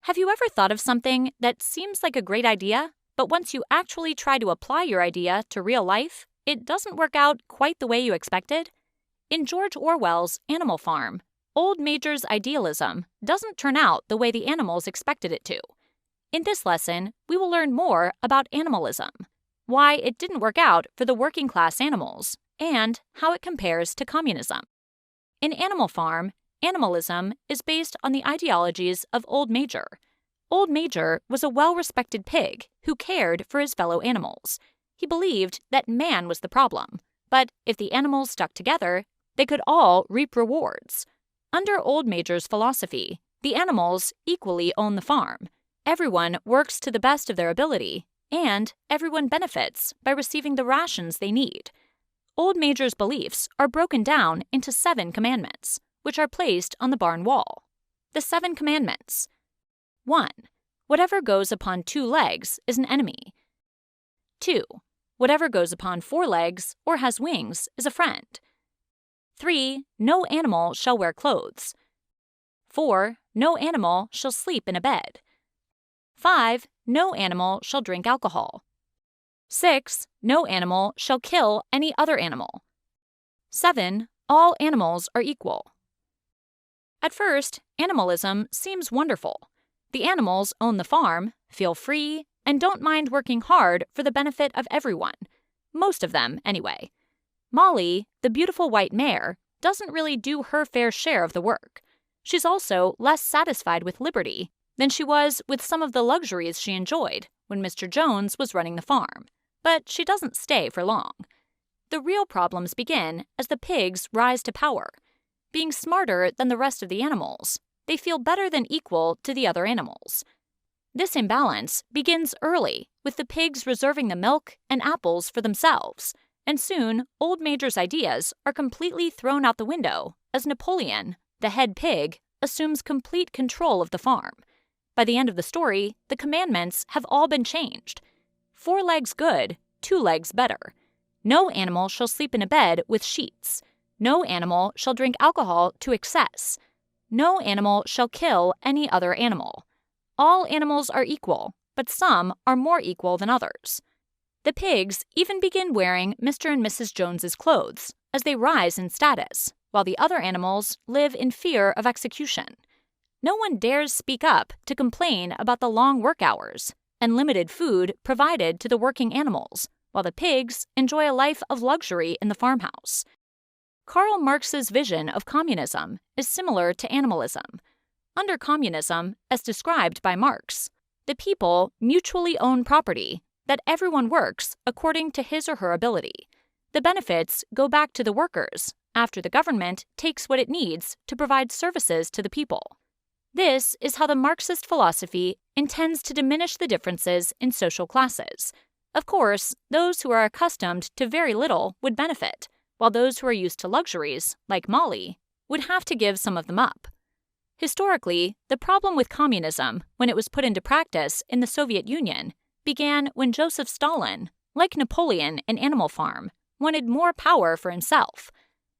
Have you ever thought of something that seems like a great idea, but once you actually try to apply your idea to real life, it doesn't work out quite the way you expected? In George Orwell's Animal Farm, Old Major's idealism doesn't turn out the way the animals expected it to. In this lesson, we will learn more about animalism, why it didn't work out for the working class animals, and how it compares to communism. In Animal Farm, animalism is based on the ideologies of Old Major. Old Major was a well-respected pig who cared for his fellow animals. He believed that man was the problem, but if the animals stuck together, they could all reap rewards. Under Old Major's philosophy, the animals equally own the farm. Everyone works to the best of their ability, and everyone benefits by receiving the rations they need. Old Major's beliefs are broken down into 7 commandments, which are placed on the barn wall. The 7 commandments. 1. Whatever goes upon 2 legs is an enemy. 2. Whatever goes upon 4 legs or has wings is a friend. 3. No animal shall wear clothes. 4. No animal shall sleep in a bed. 5. No animal shall drink alcohol. 6. No animal shall kill any other animal. 7. All animals are equal. At first, animalism seems wonderful. The animals own the farm, feel free, and don't mind working hard for the benefit of everyone. Most of them, anyway. Molly, the beautiful white mare, doesn't really do her fair share of the work. She's also less satisfied with liberty than she was with some of the luxuries she enjoyed when Mr. Jones was running the farm. But she doesn't stay for long. The real problems begin as the pigs rise to power. Being smarter than the rest of the animals, they feel better than equal to the other animals. This imbalance begins early, with the pigs reserving the milk and apples for themselves, and soon Old Major's ideas are completely thrown out the window as Napoleon, the head pig, assumes complete control of the farm. By the end of the story, the commandments have all been changed. 4 legs good, 2 legs better. No animal shall sleep in a bed with sheets. No animal shall drink alcohol to excess. No animal shall kill any other animal. All animals are equal, but some are more equal than others. The pigs even begin wearing Mr. and Mrs. Jones's clothes as they rise in status, while the other animals live in fear of execution. No one dares speak up to complain about the long work hours and limited food provided to the working animals, while the pigs enjoy a life of luxury in the farmhouse. Karl Marx's vision of communism is similar to animalism. Under communism, as described by Marx, the people mutually own property, that everyone works according to his or her ability. The benefits go back to the workers after the government takes what it needs to provide services to the people. This is how the Marxist philosophy intends to diminish the differences in social classes. Of course, those who are accustomed to very little would benefit, while those who are used to luxuries, like Molly, would have to give some of them up. Historically, the problem with communism, when it was put into practice in the Soviet Union, began when Joseph Stalin, like Napoleon in Animal Farm, wanted more power for himself.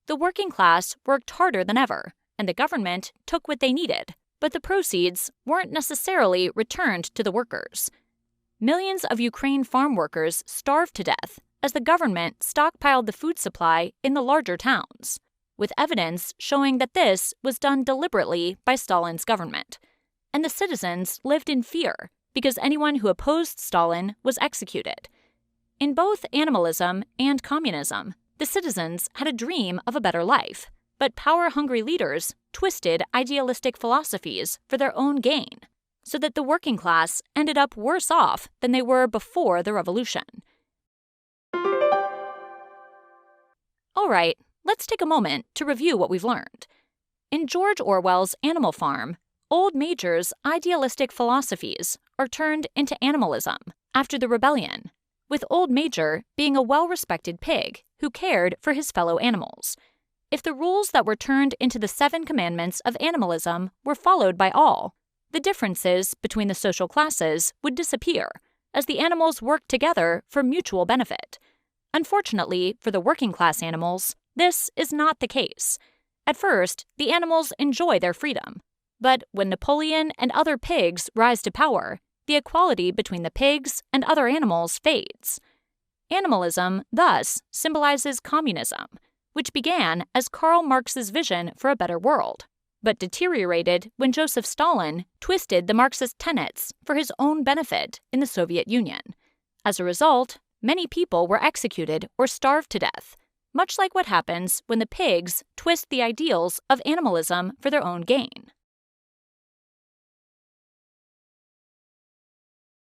The working class worked harder than ever, and the government took what they needed, but the proceeds weren't necessarily returned to the workers. Millions of Ukraine farm workers starved to death as the government stockpiled the food supply in the larger towns, with evidence showing that this was done deliberately by Stalin's government. And the citizens lived in fear because anyone who opposed Stalin was executed. In both animalism and communism, the citizens had a dream of a better life, but power-hungry leaders twisted idealistic philosophies for their own gain, so that the working class ended up worse off than they were before the revolution. All right, let's take a moment to review what we've learned. In George Orwell's Animal Farm, Old Major's idealistic philosophies are turned into animalism after the rebellion, with Old Major being a well-respected pig who cared for his fellow animals. If the rules that were turned into the 7 commandments of animalism were followed by all, the differences between the social classes would disappear as the animals worked together for mutual benefit. Unfortunately, for the working class animals, this is not the case. At first, the animals enjoy their freedom. But when Napoleon and other pigs rise to power, the equality between the pigs and other animals fades. Animalism, thus, symbolizes communism, which began as Karl Marx's vision for a better world, but deteriorated when Joseph Stalin twisted the Marxist tenets for his own benefit in the Soviet Union. As a result, many people were executed or starved to death, much like what happens when the pigs twist the ideals of animalism for their own gain.